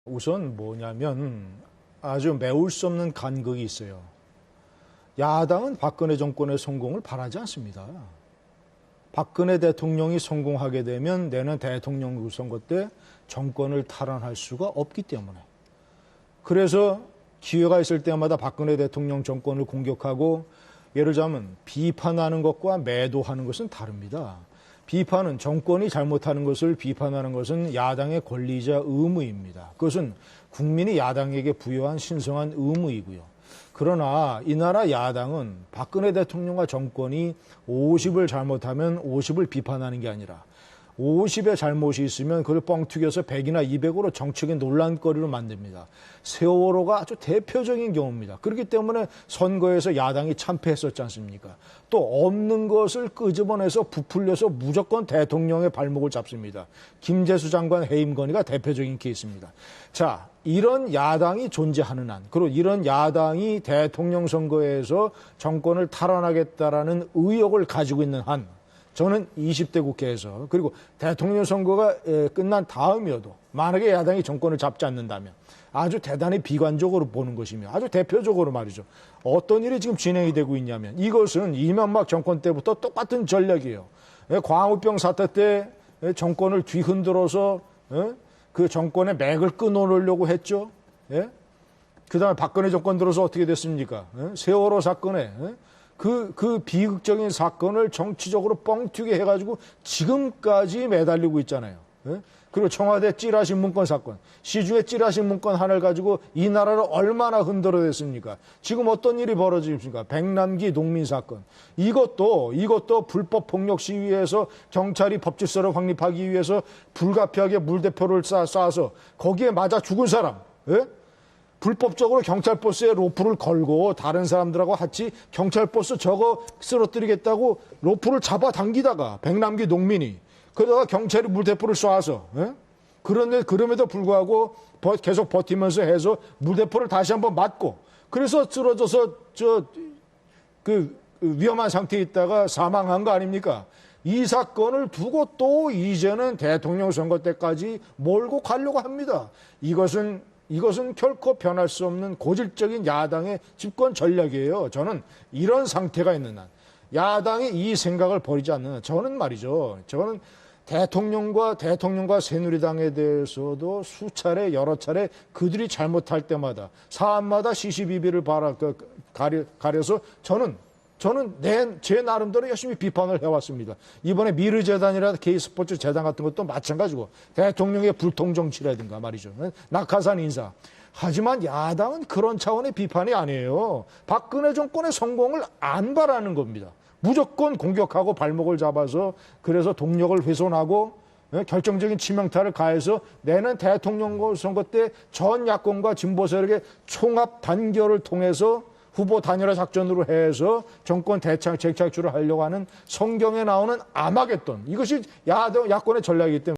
우선 뭐냐면 아주 메울 수 없는 간극이 있어요. 야당은 박근혜 정권의 성공을 바라지 않습니다. 박근혜 대통령이 성공하게 되면 내년 대통령 선거 때 정권을 탈환할 수가 없기 때문에. 그래서 기회가 있을 때마다 박근혜 대통령 정권을 공격하고, 예를 들자면 비판하는 것과 매도하는 것은 다릅니다. 비판은 정권이 잘못하는 것을 비판하는 것은 야당의 권리이자 의무입니다. 그것은 국민이 야당에게 부여한 신성한 의무이고요. 그러나 이 나라 야당은 박근혜 대통령과 정권이 50을 잘못하면 50을 비판하는 게 아니라 50의 잘못이 있으면 그걸 뻥튀겨서 100이나 200으로 정치적인 논란거리로 만듭니다. 세월호가 아주 대표적인 경우입니다. 그렇기 때문에 선거에서 야당이 참패했었지 않습니까? 또 없는 것을 끄집어내서 부풀려서 무조건 대통령의 발목을 잡습니다. 김재수 장관 해임 건의가 대표적인 케이스입니다. 자, 이런 야당이 존재하는 한, 그리고 이런 야당이 대통령 선거에서 정권을 탈환하겠다라는 의욕을 가지고 있는 한, 저는 20대 국회에서, 그리고 대통령 선거가 끝난 다음이어도 만약에 야당이 정권을 잡지 않는다면 아주 대단히 비관적으로 보는 것이며, 아주 대표적으로 말이죠. 어떤 일이 지금 진행이 되고 있냐면 이것은 이명박 정권 때부터 똑같은 전략이에요. 광우병 사태 때 정권을 뒤흔들어서 그 정권의 맥을 끊어놓으려고 했죠. 그다음에 박근혜 정권 들어서 어떻게 됐습니까? 세월호 사건에 그 비극적인 사건을 정치적으로 뻥튀기 해가지고 지금까지 매달리고 있잖아요. 그리고 청와대 찌라시 문건 사건, 시중에 찌라시 문건 하나를 가지고 이 나라를 얼마나 흔들어댔습니까? 지금 어떤 일이 벌어집니까? 백남기 농민 사건. 이것도 불법 폭력 시위에서 경찰이 법질서를 확립하기 위해서 불가피하게 물대포를 쏴서 거기에 맞아 죽은 사람. 불법적으로 경찰버스에 로프를 걸고 다른 사람들하고 같이 경찰버스 저거 쓰러뜨리겠다고 로프를 잡아당기다가 백남기 농민이 그러다가 경찰이 물대포를 쏴서 그럼에도 불구하고 계속 버티면서 해서 물대포를 다시 한번 맞고 그래서 쓰러져서 그 위험한 상태에 있다가 사망한 거 아닙니까? 이 사건을 두고 또 이제는 대통령 선거 때까지 몰고 가려고 합니다. 이것은 결코 변할 수 없는 고질적인 야당의 집권 전략이에요. 저는 이런 상태가 있는 한, 야당이 이 생각을 버리지 않는 한, 저는 대통령과 새누리당에 대해서도 수차례 여러 차례 그들이 잘못할 때마다 사안마다 시시비비를 가려서 저는 제 나름대로 열심히 비판을 해왔습니다. 이번에 미르재단이나 K스포츠 재단 같은 것도 마찬가지고 대통령의 불통정치라든가 말이죠. 낙하산 인사. 하지만 야당은 그런 차원의 비판이 아니에요. 박근혜 정권의 성공을 안 바라는 겁니다. 무조건 공격하고 발목을 잡아서 그래서 동력을 훼손하고 결정적인 치명타를 가해서 내년 대통령 선거 때 전 야권과 진보 세력의 총합 단결을 통해서 후보 단일화 작전으로 해서 정권 재창출을 하려고 하는 성경에 나오는 아마겟돈. 이것이 야권의 전략이기 때문에